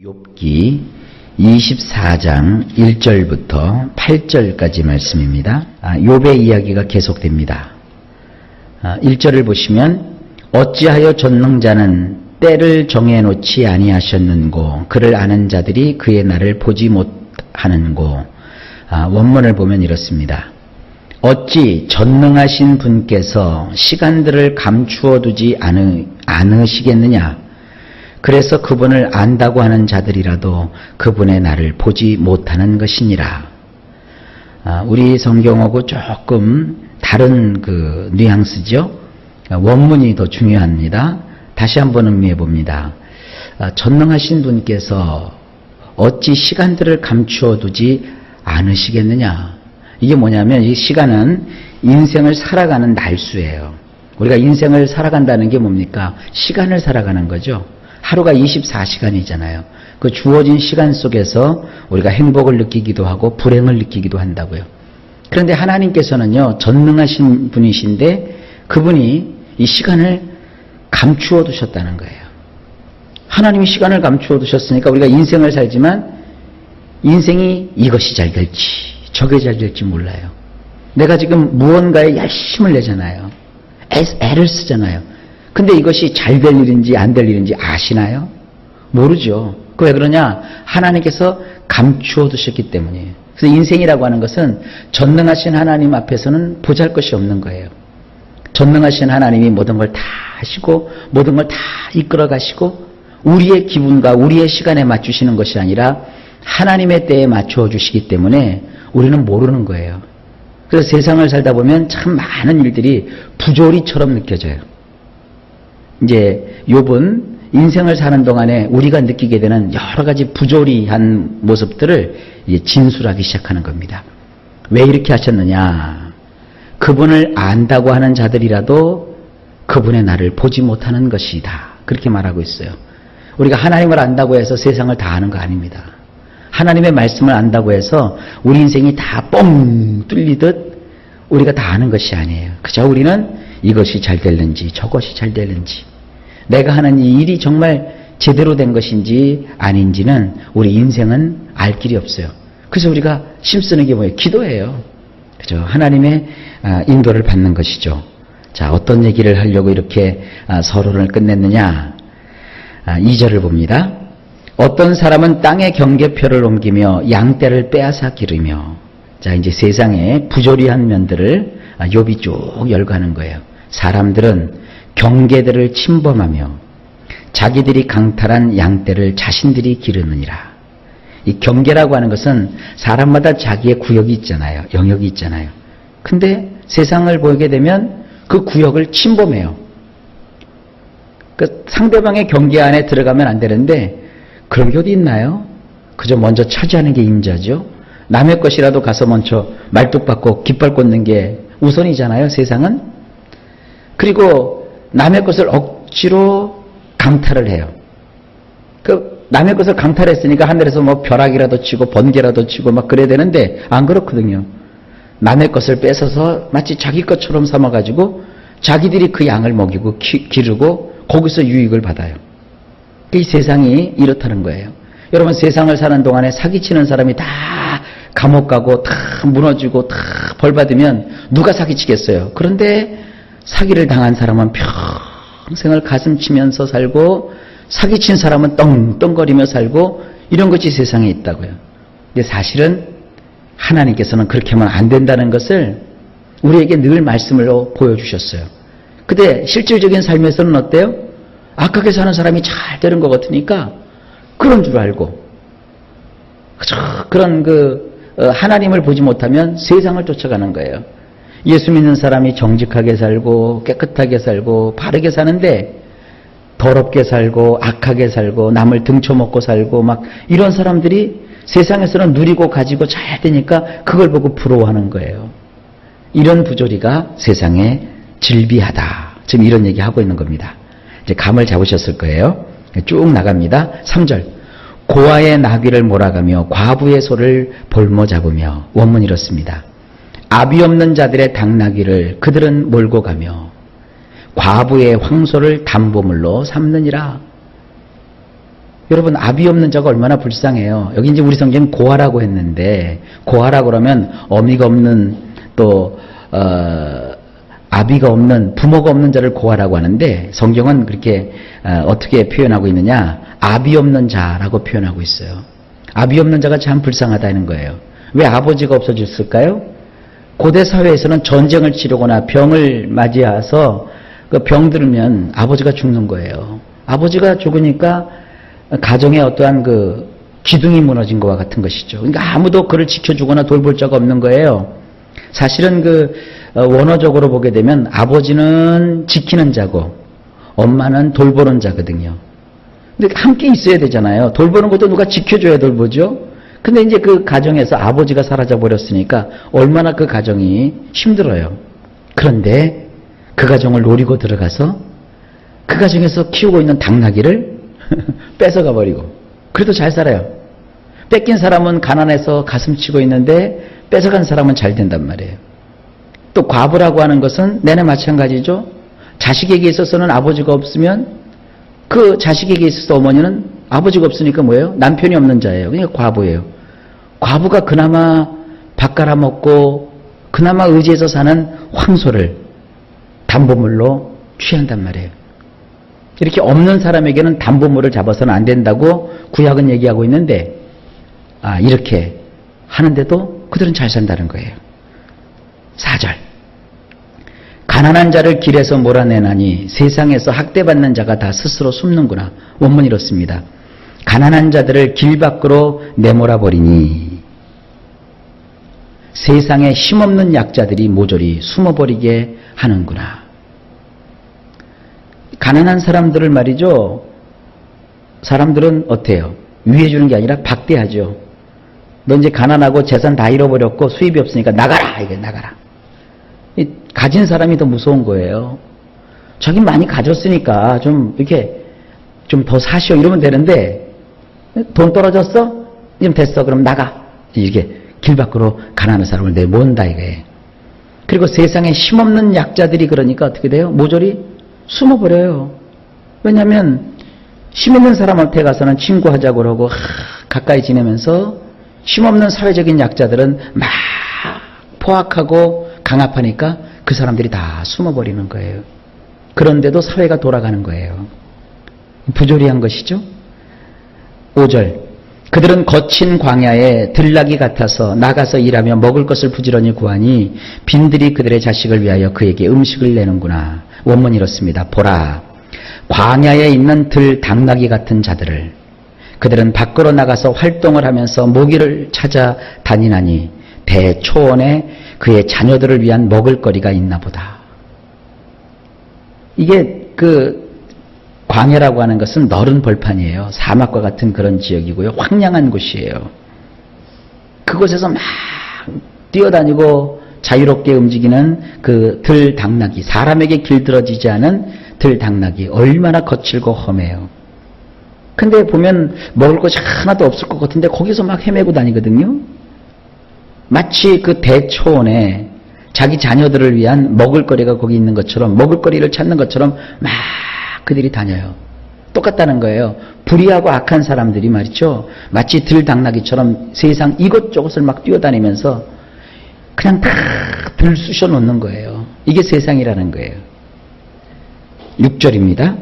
욥기 24장 1절부터 8절까지 말씀입니다. 욥의 이야기가 계속됩니다. 1절을 보시면 어찌하여 전능자는 때를 정해놓지 아니하셨는고 그를 아는 자들이 그의 날을 보지 못하는고. 원문을 보면 이렇습니다. 어찌 전능하신 분께서 시간들을 감추어 두지 않으시겠느냐. 그래서 그분을 안다고 하는 자들이라도 그분의 날을 보지 못하는 것이니라. 우리 성경하고 조금 다른 뉘앙스죠. 원문이 더 중요합니다. 다시 한번 음미해 봅니다. 전능하신 분께서 어찌 시간들을 감추어 두지 않으시겠느냐. 이게 뭐냐면 이 시간은 인생을 살아가는 날수예요. 우리가 인생을 살아간다는 게 뭡니까? 시간을 살아가는 거죠. 하루가 24시간이잖아요. 그 주어진 시간 속에서 우리가 행복을 느끼기도 하고 불행을 느끼기도 한다고요. 그런데 하나님께서는요, 전능하신 분이신데 그분이 이 시간을 감추어 두셨다는 거예요. 하나님이 시간을 감추어 두셨으니까 우리가 인생을 살지만 인생이 이것이 잘 될지 저게 잘 될지 몰라요. 내가 지금 무언가에 열심을 내잖아요. 애를 쓰잖아요. 근데 이것이 잘 될 일인지 안 될 일인지 아시나요? 모르죠. 그 왜 그러냐? 하나님께서 감추어 두셨기 때문이에요. 그래서 인생이라고 하는 것은 전능하신 하나님 앞에서는 보잘것이 없는 거예요. 전능하신 하나님이 모든 걸 다 하시고 모든 걸 다 이끌어 가시고 우리의 기분과 우리의 시간에 맞추시는 것이 아니라 하나님의 때에 맞추어 주시기 때문에 우리는 모르는 거예요. 그래서 세상을 살다 보면 참 많은 일들이 부조리처럼 느껴져요. 이제 욥은 인생을 사는 동안에 우리가 느끼게 되는 여러 가지 부조리한 모습들을 이제 진술하기 시작하는 겁니다. 왜 이렇게 하셨느냐? 그분을 안다고 하는 자들이라도 그분의 날을 보지 못하는 것이다. 그렇게 말하고 있어요. 우리가 하나님을 안다고 해서 세상을 다 아는 거 아닙니다. 하나님의 말씀을 안다고 해서 우리 인생이 다 뻥 뚫리듯 우리가 다 아는 것이 아니에요. 그저 우리는 이것이 잘 되는지 저것이 잘 되는지 내가 하는 이 일이 정말 제대로 된 것인지 아닌지는 우리 인생은 알 길이 없어요. 그래서 우리가 힘쓰는 게 뭐예요? 기도예요. 그죠? 하나님의 인도를 받는 것이죠. 자, 어떤 얘기를 하려고 이렇게 서론을 끝냈느냐? 2절을 봅니다. 어떤 사람은 땅의 경계표를 옮기며 양떼를 빼앗아 기르며. 자, 이제 세상의 부조리한 면들을 욥이 쭉 열거하는 거예요. 사람들은 경계들을 침범하며 자기들이 강탈한 양떼를 자신들이 기르느니라. 이 경계라고 하는 것은 사람마다 자기의 구역이 있잖아요. 영역이 있잖아요. 근데 세상을 보게 되면 그 구역을 침범해요. 그 상대방의 경계 안에 들어가면 안 되는데 그런 게 어디 있나요? 그저 먼저 차지하는 게 임자죠. 남의 것이라도 가서 먼저 말뚝 받고 깃발 꽂는 게 우선이잖아요. 세상은. 그리고 남의 것을 억지로 강탈을 해요. 그 남의 것을 강탈했으니까 하늘에서 뭐 벼락이라도 치고 번개라도 치고 막 그래야 되는데 안 그렇거든요. 남의 것을 뺏어서 마치 자기 것처럼 삼아가지고 자기들이 그 양을 먹이고 기르고 거기서 유익을 받아요. 이 세상이 이렇다는 거예요. 여러분 세상을 사는 동안에 사기치는 사람이 다 감옥 가고 다 무너지고 다 벌 받으면 누가 사기치겠어요. 그런데 사기를 당한 사람은 평생을 가슴 치면서 살고 사기친 사람은 떵떵거리며 살고 이런 것이 세상에 있다고요. 근데 사실은 하나님께서는 그렇게 하면 안 된다는 것을 우리에게 늘 말씀으로 보여주셨어요. 근데 실질적인 삶에서는 어때요? 악하게 사는 사람이 잘 되는 것 같으니까 그런 줄 알고 그런 하나님을 보지 못하면 세상을 쫓아가는 거예요. 예수 믿는 사람이 정직하게 살고 깨끗하게 살고 바르게 사는데 더럽게 살고 악하게 살고 남을 등쳐먹고 살고 막 이런 사람들이 세상에서는 누리고 가지고 잘 되니까 그걸 보고 부러워하는 거예요. 이런 부조리가 세상에 질비하다. 지금 이런 얘기하고 있는 겁니다. 이제 감을 잡으셨을 거예요. 쭉 나갑니다. 3절. 고아의 나귀를 몰아가며 과부의 소를 볼모 잡으며. 원문 이렇습니다. 아비 없는 자들의 당나귀를 그들은 몰고 가며 과부의 황소를 담보물로 삼느니라. 여러분, 아비 없는 자가 얼마나 불쌍해요. 여기 이제 우리 성경 고아라고 했는데, 고아라고 그러면 어미가 없는 또 아비가 없는, 부모가 없는 자를 고아라고 하는데, 성경은 그렇게 어떻게 표현하고 있느냐, 아비 없는 자라고 표현하고 있어요. 아비 없는 자가 참 불쌍하다는 거예요. 왜 아버지가 없어졌을까요? 고대 사회에서는 전쟁을 치르거나 병을 맞이해서 그 병 들면 아버지가 죽는 거예요. 아버지가 죽으니까 가정에 어떠한 그 기둥이 무너진 것과 같은 것이죠. 그러니까 아무도 그를 지켜주거나 돌볼 자가 없는 거예요. 사실은 그 원어적으로 보게 되면 아버지는 지키는 자고 엄마는 돌보는 자거든요. 근데 함께 있어야 되잖아요. 돌보는 것도 누가 지켜줘야 돌보죠. 근데 이제 그 가정에서 아버지가 사라져 버렸으니까 얼마나 그 가정이 힘들어요. 그런데 그 가정을 노리고 들어가서 그 가정에서 키우고 있는 당나귀를 뺏어가 버리고, 그래도 잘 살아요. 뺏긴 사람은 가난해서 가슴 치고 있는데 뺏어간 사람은 잘 된단 말이에요. 또 과부라고 하는 것은 내내 마찬가지죠. 자식에게 있어서는 아버지가 없으면 그 자식에게 있어서 어머니는 아버지가 없으니까 뭐예요? 남편이 없는 자예요. 그러니까 과부예요. 과부가 그나마 밥 갈아먹고 그나마 의지해서 사는 황소를 담보물로 취한단 말이에요. 이렇게 없는 사람에게는 담보물을 잡아서는 안 된다고 구약은 얘기하고 있는데, 이렇게 하는데도 그들은 잘 산다는 거예요. 4절. 가난한 자를 길에서 몰아내나니 세상에서 학대받는 자가 다 스스로 숨는구나. 원문이 이렇습니다. 가난한 자들을 길 밖으로 내몰아버리니 세상에 힘없는 약자들이 모조리 숨어버리게 하는구나. 가난한 사람들을 말이죠. 사람들은 어때요? 위해주는 게 아니라 박대하죠. 너 이제 가난하고 재산 다 잃어버렸고 수입이 없으니까 나가라! 이게 나가라. 가진 사람이 더 무서운 거예요. 자기 많이 가졌으니까 좀 이렇게 좀 더 사시오 이러면 되는데, 돈 떨어졌어? 좀 됐어. 그럼 나가. 이게 길 밖으로 가난한 사람을 내몬다 이거예요. 그리고 세상에 힘없는 약자들이 그러니까 어떻게 돼요? 모조리 숨어버려요. 왜냐하면 힘있는 사람한테 가서는 친구하자고 그러고 가까이 지내면서 힘없는 사회적인 약자들은 막 포악하고 강압하니까 그 사람들이 다 숨어버리는 거예요. 그런데도 사회가 돌아가는 거예요. 부조리한 것이죠. 5절. 그들은 거친 광야에 들나귀 같아서 나가서 일하며 먹을 것을 부지런히 구하니 빈들이 그들의 자식을 위하여 그에게 음식을 내는구나. 원문이 이렇습니다. 보라, 광야에 있는 들 당나귀 같은 자들을 그들은 밖으로 나가서 활동을 하면서 모기를 찾아 다니나니 대초원에 그의 자녀들을 위한 먹을거리가 있나 보다. 이게 그 광야라고 하는 것은 넓은 벌판이에요. 사막과 같은 그런 지역이고요. 황량한 곳이에요. 그곳에서 막 뛰어다니고 자유롭게 움직이는 그 들 당나귀, 사람에게 길들어지지 않은 들 당나귀, 얼마나 거칠고 험해요. 근데 보면 먹을 것이 하나도 없을 것 같은데 거기서 막 헤매고 다니거든요. 마치 그 대초원에 자기 자녀들을 위한 먹을거리가 거기 있는 것처럼, 먹을거리를 찾는 것처럼 막 그들이 다녀요. 똑같다는 거예요. 불의하고 악한 사람들이 말이죠. 마치 들당나귀처럼 세상 이곳저곳을 막 뛰어다니면서 그냥 다 들쑤셔 놓는 거예요. 이게 세상이라는 거예요. 6절입니다.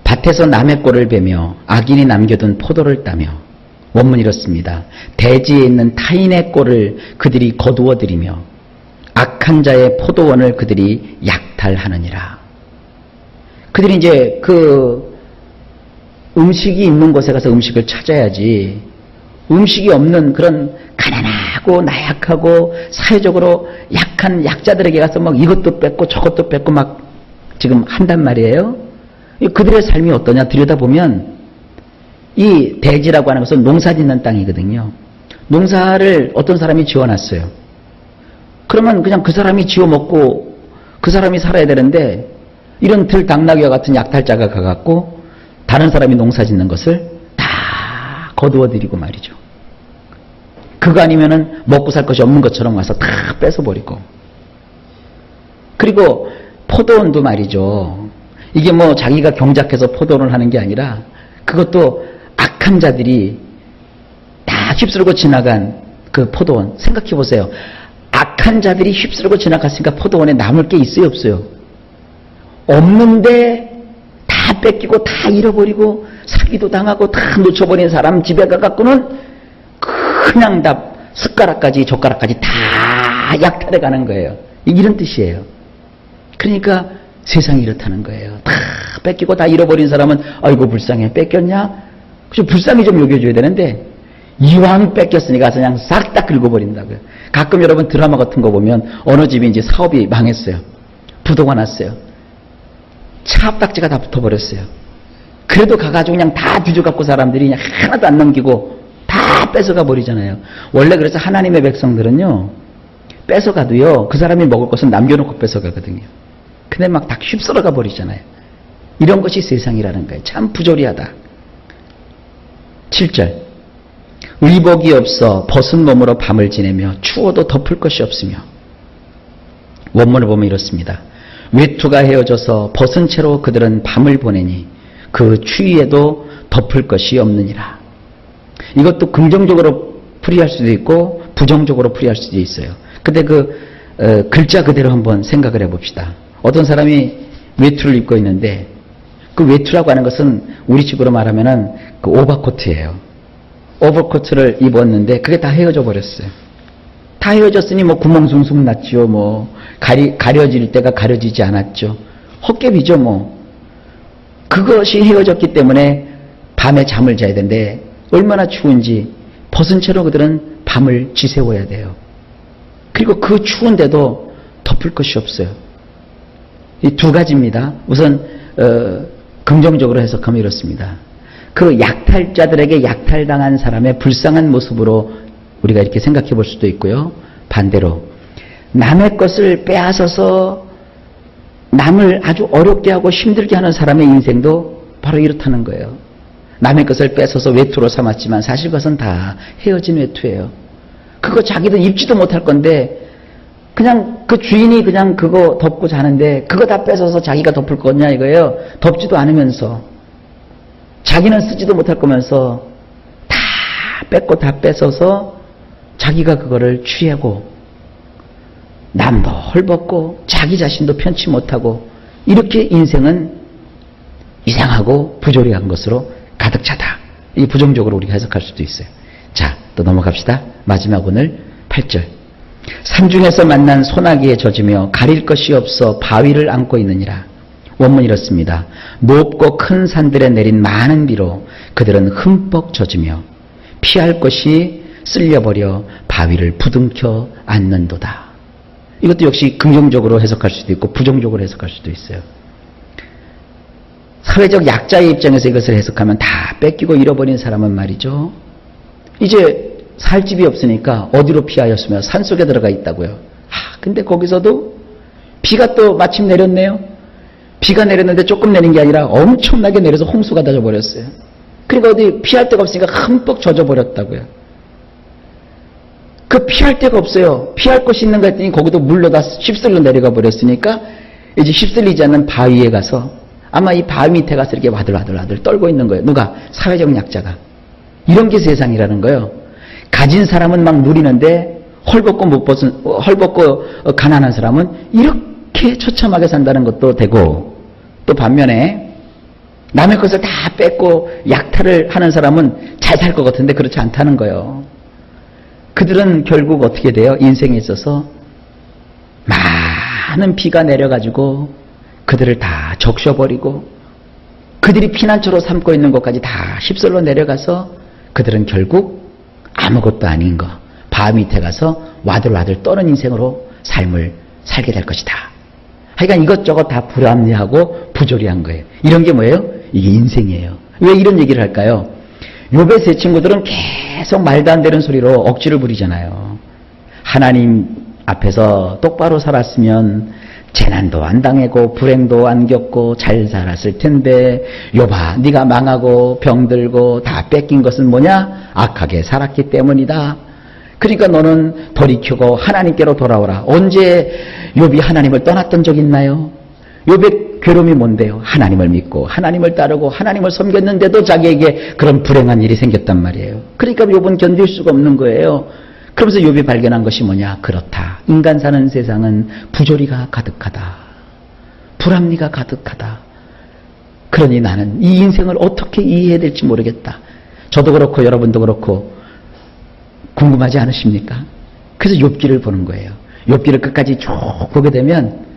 밭에서 남의 꼴을 베며 악인이 남겨둔 포도를 따며, 원문이 이렇습니다. 대지에 있는 타인의 꼴을 그들이 거두어들이며 악한 자의 포도원을 그들이 약탈하느니라. 그들이 이제 그 음식이 있는 곳에 가서 음식을 찾아야지, 음식이 없는 그런 가난하고 나약하고 사회적으로 약한 약자들에게 가서 막 이것도 뺏고 저것도 뺏고 막 지금 한단 말이에요. 그들의 삶이 어떠냐 들여다보면 이 대지라고 하는 것은 농사 짓는 땅이거든요. 농사를 어떤 사람이 지어놨어요. 그러면 그냥 그 사람이 지어먹고 그 사람이 살아야 되는데, 이런 들당나귀와 같은 약탈자가 가갖고 다른 사람이 농사 짓는 것을 다 거두어들이고 말이죠. 그거 아니면은 먹고 살 것이 없는 것처럼 와서 다 뺏어버리고. 그리고 포도원도 말이죠. 이게 뭐 자기가 경작해서 포도를 하는 게 아니라 그것도 악한 자들이 다 휩쓸고 지나간 그 포도원. 생각해 보세요. 악한 자들이 휩쓸고 지나갔으니까 포도원에 남을 게 있어요, 없어요? 없는데 다 뺏기고 다 잃어버리고 사기도 당하고 다 놓쳐버린 사람 집에 가갖고는 그냥 다 숟가락까지 젓가락까지 다 약탈해 가는 거예요. 이런 뜻이에요. 그러니까 세상이 이렇다는 거예요. 다 뺏기고 다 잃어버린 사람은 아이고 불쌍해, 뺏겼냐? 그죠? 불쌍히 좀 여겨줘야 되는데 이왕 뺏겼으니까 그냥 싹 다 긁어버린다고요. 가끔 여러분 드라마 같은 거 보면 어느 집이 이제 사업이 망했어요. 부도가 났어요. 차 앞딱지가 다 붙어버렸어요. 그래도 가가지고 그냥 다 뒤져갖고 사람들이 그냥 하나도 안 넘기고 다 뺏어가 버리잖아요. 원래 그래서 하나님의 백성들은요, 뺏어가도요, 그 사람이 먹을 것은 남겨놓고 뺏어가거든요. 근데 막 다 휩쓸어가 버리잖아요. 이런 것이 세상이라는 거예요. 참 부조리하다. 7절. 의복이 없어 벗은 몸으로 밤을 지내며 추워도 덮을 것이 없으며. 원문을 보면 이렇습니다. 외투가 헤어져서 벗은 채로 그들은 밤을 보내니 그 추위에도 덮을 것이 없느니라. 이것도 긍정적으로 풀이할 수도 있고 부정적으로 풀이할 수도 있어요. 근데 글자 그대로 한번 생각을 해봅시다. 어떤 사람이 외투를 입고 있는데 그 외투라고 하는 것은 우리 식으로 말하면은 그 오버코트예요. 오버코트를 입었는데 그게 다 헤어져 버렸어요. 다 헤어졌으니 뭐 구멍 숭숭 났죠. 뭐 가려질 때가 가려지지 않았죠. 헛개비죠 뭐. 그것이 헤어졌기 때문에 밤에 잠을 자야 되는데 얼마나 추운지 벗은 채로 그들은 밤을 지새워야 돼요. 그리고 그 추운데도 덮을 것이 없어요. 이 두 가지입니다. 우선 긍정적으로 해석하면 이렇습니다. 그 약탈자들에게 약탈당한 사람의 불쌍한 모습으로 우리가 이렇게 생각해 볼 수도 있고요. 반대로 남의 것을 빼앗아서 남을 아주 어렵게 하고 힘들게 하는 사람의 인생도 바로 이렇다는 거예요. 남의 것을 뺏어서 외투로 삼았지만 사실 그것은 다 헤어진 외투예요. 그거 자기도 입지도 못할 건데 그냥 그 주인이 그냥 그거 덮고 자는데 그거 다 뺏어서 자기가 덮을 거냐 이거예요. 덮지도 않으면서 자기는 쓰지도 못할 거면서 다 뺏고 다 뺏어서 자기가 그거를 취하고 남도 헐벗고 자기 자신도 편치 못하고 이렇게 인생은 이상하고 부조리한 것으로 가득 차다. 이 부정적으로 우리가 해석할 수도 있어요. 자, 또 넘어갑시다. 마지막 오늘 8절. 산중에서 만난 소나기에 젖으며 가릴 것이 없어 바위를 안고 있느니라. 원문이 이렇습니다. 높고 큰 산들에 내린 많은 비로 그들은 흠뻑 젖으며 피할 것이 쓸려버려 바위를 부둥켜 앉는도다. 이것도 역시 긍정적으로 해석할 수도 있고 부정적으로 해석할 수도 있어요. 사회적 약자의 입장에서 이것을 해석하면 다 뺏기고 잃어버린 사람은 말이죠. 이제 살 집이 없으니까 어디로 피하였으며 산속에 들어가 있다고요. 근데 거기서도 비가 또 마침 내렸네요. 비가 내렸는데 조금 내린 게 아니라 엄청나게 내려서 홍수가 다 져버렸어요. 그러니까 어디 피할 데가 없으니까 흠뻑 젖어버렸다고요. 그 피할 데가 없어요. 피할 곳이 있는가 했더니 거기도 물로 다 휩쓸려 내려가 버렸으니까 이제 휩쓸리지 않는 바위에 가서 아마 이 바위 밑에 가서 이렇게 와들와들 떨고 있는 거예요. 누가? 사회적 약자가. 이런 게 세상이라는 거예요. 가진 사람은 막 누리는데 헐벗고 가난한 사람은 이렇게 처참하게 산다는 것도 되고, 또 반면에 남의 것을 다 뺏고 약탈을 하는 사람은 잘 살 것 같은데 그렇지 않다는 거예요. 그들은 결국 어떻게 돼요? 인생에 있어서 많은 비가 내려가지고 그들을 다 적셔버리고 그들이 피난처로 삼고 있는 것까지 다 휩쓸러 내려가서 그들은 결국 아무것도 아닌 거, 바위 밑에 가서 와들와들 떠는 인생으로 삶을 살게 될 것이다. 하여간 이것저것 다 불합리하고 부조리한 거예요. 이런 게 뭐예요? 이게 인생이에요. 왜 이런 얘기를 할까요? 욥의 세 친구들은 계속 말도 안 되는 소리로 억지를 부리잖아요. 하나님 앞에서 똑바로 살았으면 재난도 안 당하고 불행도 안 겪고 잘 살았을 텐데, 욥아 네가 망하고 병들고 다 뺏긴 것은 뭐냐? 악하게 살았기 때문이다. 그러니까 너는 돌이키고 하나님께로 돌아오라. 언제 욥이 하나님을 떠났던 적 있나요? 욥의 괴로움이 뭔데요? 하나님을 믿고 하나님을 따르고 하나님을 섬겼는데도 자기에게 그런 불행한 일이 생겼단 말이에요. 그러니까 욥은 견딜 수가 없는 거예요. 그러면서 욥이 발견한 것이 뭐냐? 그렇다. 인간 사는 세상은 부조리가 가득하다. 불합리가 가득하다. 그러니 나는 이 인생을 어떻게 이해해야 될지 모르겠다. 저도 그렇고 여러분도 그렇고 궁금하지 않으십니까? 그래서 욥기를 보는 거예요. 욥기를 끝까지 쭉 보게 되면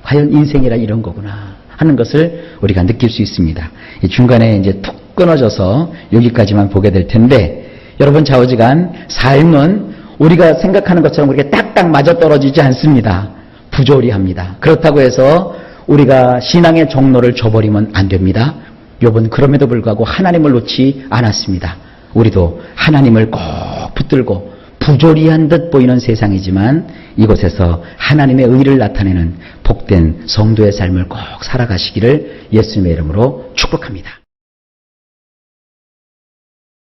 과연 인생이라 이런 거구나 하는 것을 우리가 느낄 수 있습니다. 중간에 이제 툭 끊어져서 여기까지만 보게 될 텐데, 여러분 좌우지간 삶은 우리가 생각하는 것처럼 그렇게 딱딱 맞아떨어지지 않습니다. 부조리합니다. 그렇다고 해서 우리가 신앙의 종로를 저버리면 안 됩니다. 욥은 그럼에도 불구하고 하나님을 놓지 않았습니다. 우리도 하나님을 꼭 붙들고 부조리한 듯 보이는 세상이지만 이곳에서 하나님의 의를 나타내는 복된 성도의 삶을 꼭 살아가시기를 예수님의 이름으로 축복합니다.